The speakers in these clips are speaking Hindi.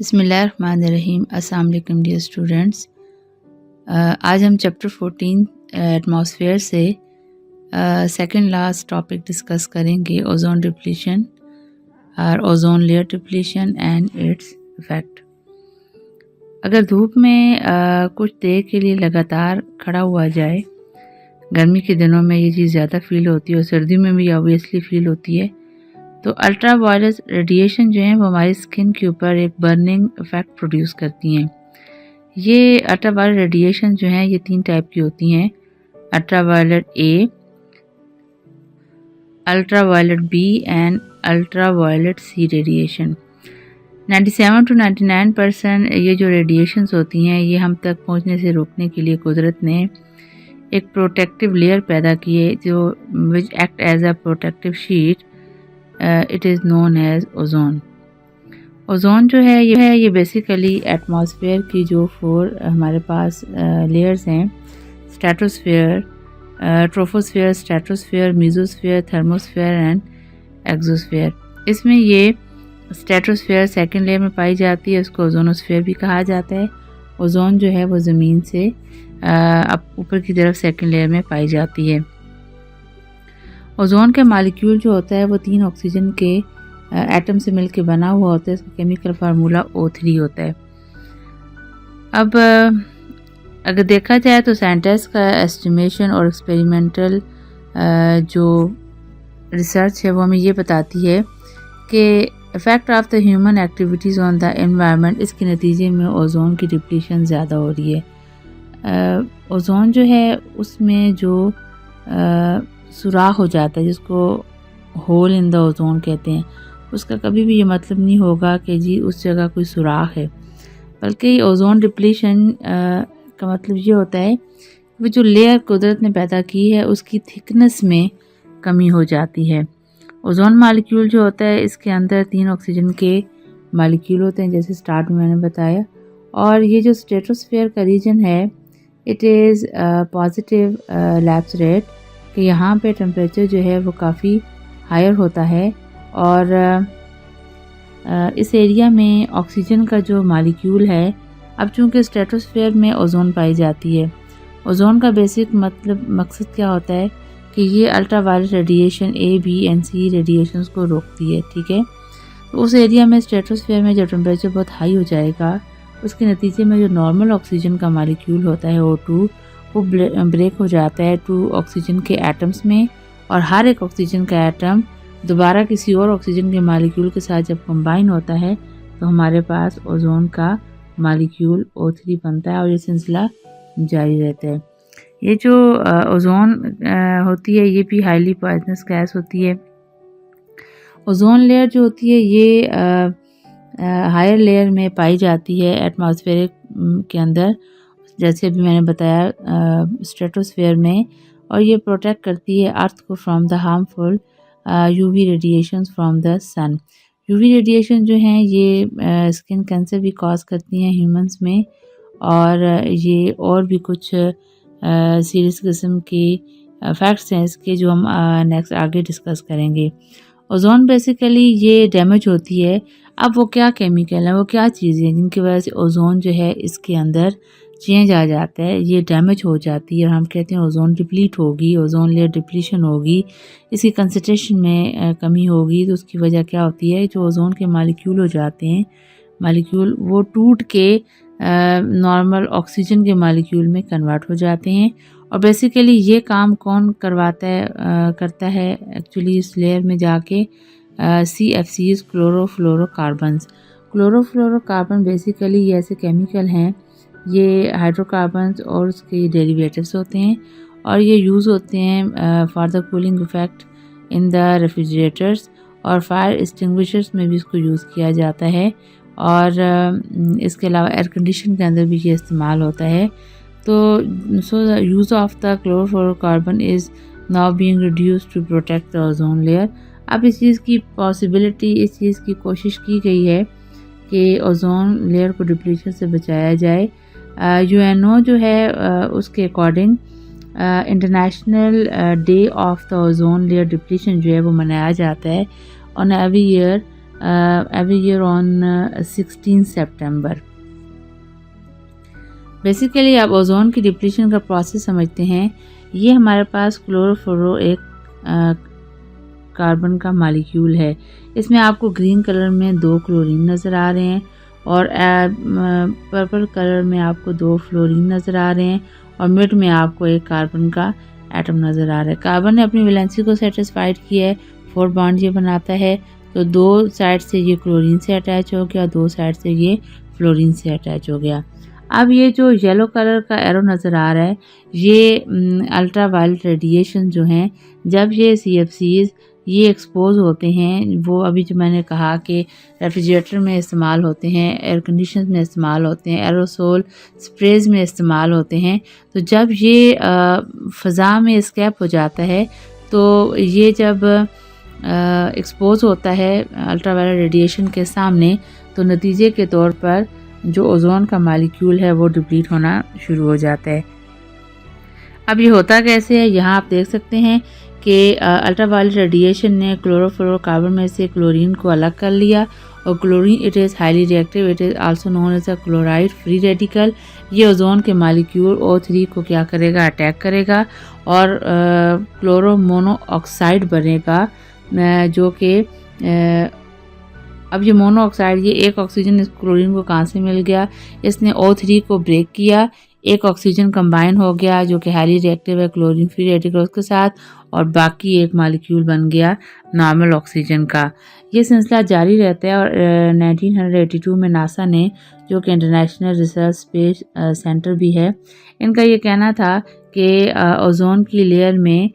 बिस्मिल्लाहिर्रहमानिर्रहीम। अस्सलाम वालेकुम डियर स्टूडेंट्स। आज हम चैप्टर 14 एटमॉस्फेयर से सेकंड लास्ट टॉपिक डिस्कस करेंगे, ओजोन डिप्लीशन और ozone layer depletion and its effect. अगर धूप में कुछ देर के लिए लगातार खड़ा हुआ जाए, गर्मी के दिनों में ये चीज़ ज़्यादा फील होती है और सर्दी में भी ऑब्वियसली फील होती है। तो अल्ट्रा वायलेट रेडिएशन जो है वो हमारी स्किन के ऊपर एक बर्निंग इफेक्ट प्रोड्यूस करती हैं। ये अल्ट्रा वायलेट रेडिएशन जो है ये 3 टाइप की होती हैं: ultraviolet A, ultraviolet B and ultraviolet C radiation. 97 to 99% ये जो रेडिएशंस होती हैं ये हम तक पहुंचने से रोकने के लिए कुदरत ने एक प्रोटेक्टिव लेयर पैदा की है जो which act as a protective sheet. It is known as ozone. Ozone जो है ये बेसिकली एटमॉस्फेयर की जो 4 हमारे पास लेयर्स हैं, stratosphere, troposphere, stratosphere, mesosphere, thermosphere and exosphere. इसमें ये स्ट्रेटोस्फेयर सेकंड लेयर में पाई जाती है, उसको ओजोनोस्फेयर भी कहा जाता है। ओजोन जो है वो ज़मीन से अब ऊपर की तरफ सेकंड लेयर में पाई जाती है। ओजोन के मालिक्यूल जो होता है वो 3 ऑक्सीजन के एटम से मिलकर बना हुआ होता है। इसका केमिकल फार्मूला O3 होता है। अब अगर देखा जाए तो साइंटिस्ट का एस्टिमेशन और एक्सपेरिमेंटल जो रिसर्च है वो हमें ये बताती है कि effect of the human activities on the environment, इसके नतीजे में ओजोन की डिप्लीशन ज़्यादा हो रही है। ओजोन जो है उसमें जो सुराख हो जाता है, जिसको होल इन द ओजोन कहते हैं, उसका कभी भी ये मतलब नहीं होगा कि जी उस जगह कोई सुराख है, बल्कि ओजोन डिप्लीशन का मतलब ये होता है कि वो जो लेयर कुदरत ने पैदा की है उसकी थिकनेस में कमी हो जाती है। ओजोन मालिक्यूल जो होता है इसके अंदर 3 ऑक्सीजन के मालिक्यूल होते हैं, जैसे स्टार्ट में मैंने बताया। और ये जो स्ट्रेटोस्फेयर का रीजन है, it is positive lapse rate, कि यहाँ पे टेम्परेचर जो है वो काफ़ी हायर होता है और इस एरिया में ऑक्सीजन का जो मालिक्यूल है, अब चूँकि स्ट्रेटोस्फेयर में ओजोन पाई जाती है, ओजोन का बेसिक मकसद क्या होता है कि ये ultraviolet radiation A, B and C radiations को रोकती है। ठीक है, तो उस एरिया में स्ट्रेटोस्फेयर में जब टेम्परेचर बहुत हाई हो जाएगा, उसके नतीजे में जो नॉर्मल ऑक्सीजन का मालिक्यूल होता है O2, वो ब्रेक हो जाता है 2 ऑक्सीजन के एटम्स में, और हर एक ऑक्सीजन का एटम दोबारा किसी और ऑक्सीजन के मालिक्यूल के साथ जब कंबाइन होता है तो हमारे पास ओजोन का मालिक्यूल O3 बनता है और ये सिलसिला जारी रहता है। ये जो ओजोन होती है ये भी हाईली पॉइजनस गैस होती है। ओजोन लेयर जो होती है ये हायर लेयर में पाई जाती है एटमॉस्फेयर के अंदर, जैसे अभी मैंने बताया स्ट्रेटोस्फेयर में, और ये प्रोटेक्ट करती है अर्थ को from the harmful UV radiations from the sun. UV radiation जो हैं ये स्किन कैंसर भी कॉज करती हैं ह्यूमंस में, और ये और भी कुछ सीरियस किस्म के फैक्ट्स हैं इसके जो हम नेक्स्ट आगे डिस्कस करेंगे। ओजोन बेसिकली ये डैमेज होती है। अब वो क्या केमिकल है, वो क्या चीज़ें हैं जिनकी वजह से ओजोन जो है इसके अंदर चेंज आ जाता है, ये डैमेज हो जाती है और हम कहते हैं ओजोन डिप्लीट होगी, ओजोन लेयर डिप्लीशन होगी, इसकी कंसंट्रेशन में कमी होगी। तो उसकी वजह क्या होती है, जो ओजोन के मालिक्यूल हो जाते हैं, मालिक्यूल वो टूट के नॉर्मल ऑक्सीजन के मालिक्यूल में कन्वर्ट हो जाते हैं। और बेसिकली ये काम कौन करता है एक्चुअली इस लेयर में जाके CFCs, क्लोरोफ्लोरोकार्बन्स। क्लोरोफ्लोरोकार्बन बेसिकली ये ऐसे केमिकल हैं, ये हाइड्रोकार्बन्स और उसके डेरिवेटिव्स होते हैं, और ये यूज़ होते हैं for the cooling effect in the refrigerators और फायर एक्सटिंग्विशर्स में भी इसको यूज़ किया जाता है, और इसके अलावा एयर कंडीशन के अंदर भी ये इस्तेमाल होता है। तो so the use of the chlorofluorocarbon is now being reduced to protect the ozone layer. अब इस चीज़ की पॉसिबिलिटी, इस चीज़ की कोशिश की गई है कि ओजोन लेयर को डिप्लीशन से बचाया जाए। UNO जो है उसके according international day of the ozone layer depletion जो है वो मनाया जाता है on every year every year on 16 September. Basically आप ओजोन की डिप्लीशन का प्रोसेस समझते हैं। ये हमारे पास क्लोरोफ्लोरो एक कार्बन का मालिक्यूल है। इसमें आपको ग्रीन कलर में 2 क्लोरीन नज़र आ रहे हैं और पर्पल कलर में आपको 2 फ्लोरीन नज़र आ रहे हैं और मिड में आपको एक कार्बन का एटम नज़र आ रहा है। कार्बन ने अपनी वैलेंसी को सेटिस्फाइड किया है, 4 बॉन्ड ये बनाता है, तो 2 साइड से ये क्लोरीन से अटैच हो गया, 2 साइड से ये फ्लोरीन से अटैच हो गया। अब ये जो येलो कलर का एरो नज़र आ रहा है, ये अल्ट्रा वायलेट रेडिएशन जो हैं, जब ये CFCs ये एक्सपोज होते हैं, वो अभी जो मैंने कहा कि रेफ्रिजरेटर में इस्तेमाल होते हैं, एयर कंडीशन में इस्तेमाल होते हैं, एरोसोल स्प्रेज में इस्तेमाल होते हैं, तो जब ये फ़ज़ा में एस्केप हो जाता है, तो ये जब एक्सपोज होता है अल्ट्रावायलेट रेडिएशन के सामने, तो नतीजे के तौर पर जो ओजोन का मालिक्यूल है वो डिप्लीट होना शुरू हो जाता है। अब ये होता कैसे है, यहाँ आप देख सकते हैं कि अल्ट्रावायलेट रेडिएशन ने क्लोरोफ्लोरोकार्बन में से क्लोरीन को अलग कर लिया और chlorine it is highly reactive, it is also known as a chloride free radical. ये ओजोन के मालिक्यूल O3 को क्या करेगा, अटैक करेगा और क्लोरो मोनो ऑक्साइड बनेगा, जो कि अब ये मोनो ऑक्साइड, ये एक ऑक्सीजन इस क्लोरीन को कहाँ से मिल गया, इसने O3 को ब्रेक किया, एक ऑक्सीजन कंबाइन हो गया जो कि हाईली रिएक्टिव है क्लोरीन फ्री रेडिकल्स के साथ, और बाकी एक मॉलिक्यूल बन गया नॉर्मल ऑक्सीजन का। ये सिलसिला जारी रहता है और 1982 में नासा ने, जो कि इंटरनेशनल रिसर्च स्पेस सेंटर भी है, इनका ये कहना था कि ओजोन की लेयर में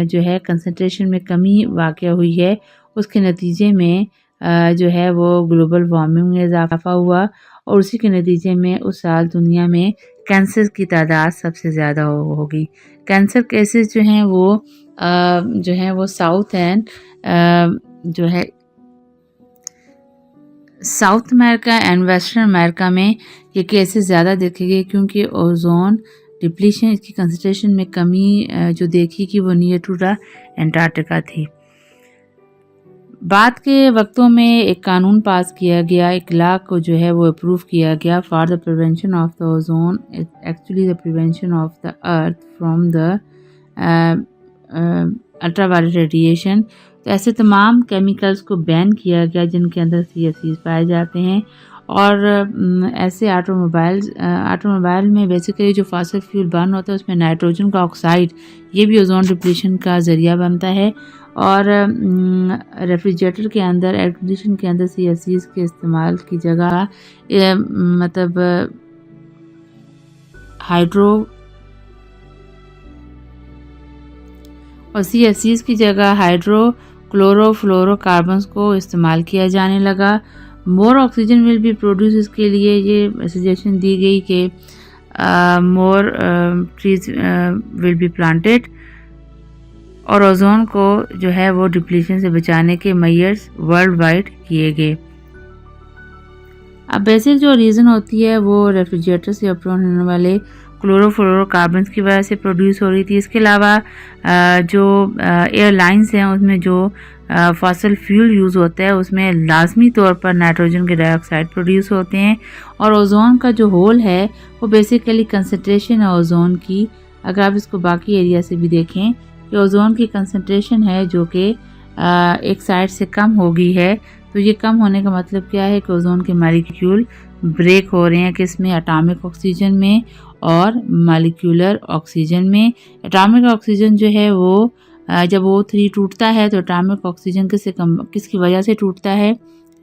जो है कंसंट्रेशन में कमी वाक़या हुई है, उसके नतीजे में जो है वो ग्लोबल वार्मिंग में इजाफा हुआ और उसी के नतीजे में उस साल दुनिया में कैंसर की तादाद सबसे ज़्यादा होगी। कैंसर केसेस जो हैं वो साउथ एंड जो है south America and western America में ये केसेस ज़्यादा देखे गए, क्योंकि ओजोन डिप्लीशन, इसकी कंसंट्रेशन में कमी जो देखी कि वो नियर टू द एंटार्क्टिका थी। बाद के वक्तों में एक कानून पास किया गया, एक लॉ को जो है वो अप्रूव किया गया for the prevention of the ozone, actually the prevention of the earth from the ultraviolet radiation. तो ऐसे तमाम केमिकल्स को बैन किया गया जिनके अंदर CFCs पाए जाते हैं। और ऐसे ऑटोमोबाइल में बेसिकली जो फॉसिल फ्यूल बर्न होता है उसमें नाइट्रोजन का ऑक्साइड, ये भी ओजोन डिप्लीशन का ज़रिया बनता है। और रेफ्रिजरेटर के अंदर, एयर कंडीशन के अंदर CFCs के इस्तेमाल की जगह मतलब हाइड्रो और CFCs की जगह हाइड्रो क्लोरोफ्लोरोकार्बन्स को इस्तेमाल किया जाने लगा। मोर ऑक्सीजन विल बी प्रोड्यूस, इसके लिए ये सजेशन दी गई कि more trees will be planted, और ओजोन को जो है वो डिप्लीशन से बचाने के मेजर्स वर्ल्ड वाइड किए गए। अब बेसिक जो रीज़न होती है वो रेफ्रिजरेटर से अपलोड होने वाले क्लोरोफ्लोरोकार्बन्स की वजह से प्रोड्यूस हो रही थी। इसके अलावा जो एयरलाइंस हैं उसमें जो फॉसिल फ्यूल यूज़ होता है उसमें लाजमी तौर पर नाइट्रोजन के डाइऑक्साइड प्रोड्यूस होते हैं। और ओजोन का जो होल है वो बेसिकली कंसंट्रेशन है ओजोन की, अगर आप इसको बाकी एरिया से भी देखें कि ओजोन की कंसंट्रेशन है जो कि एक साइड से कम हो गई है। तो ये कम होने का मतलब क्या है कि ओजोन के मॉलिक्यूल ब्रेक हो रहे हैं, किसमें, एटॉमिक ऑक्सीजन में और मॉलिक्यूलर ऑक्सीजन में। एटॉमिक ऑक्सीजन जो है वो जब O3 टूटता है तो एटॉमिक ऑक्सीजन किसकी वजह से टूटता है,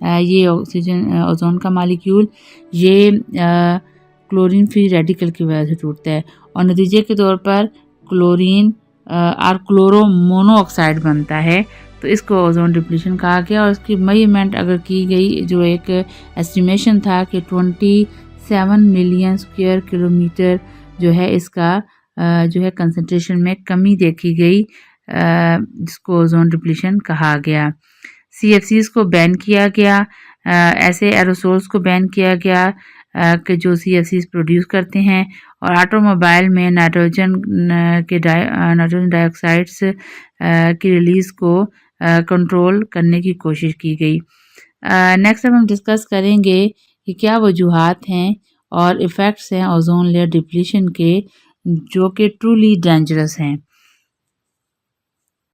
ये ऑक्सीजन ओजोन का मॉलिक्यूल ये क्लोरीन फ्री रेडिकल की वजह से टूटता है और नतीजे के तौर पर क्लोरीन और क्लोरो मोनोऑक्साइड बनता है। तो इसको ओजोन डिप्लीशन कहा गया और इसकी मेजरमेंट अगर की गई, जो एक एस्टिमेशन था कि 27 मिलियन स्क्वायर किलोमीटर जो है इसका जो है कंसंट्रेशन में कमी देखी गई, जिसको ओजोन डिप्लीशन कहा गया। CFCs को बैन किया गया, ऐसे एरोसोल्स को बैन किया गया कि जो CFCs प्रोड्यूस करते हैं। और ऑटोमोबाइल में नाइट्रोजन डाइऑक्साइड्स की रिलीज़ को कंट्रोल करने की कोशिश की गई। नेक्स्ट अब हम डिस्कस करेंगे कि क्या वजूहात हैं और इफ़ेक्ट्स हैं ओजोन लेयर डिप्लीशन के जो कि ट्रूली डेंजरस हैं।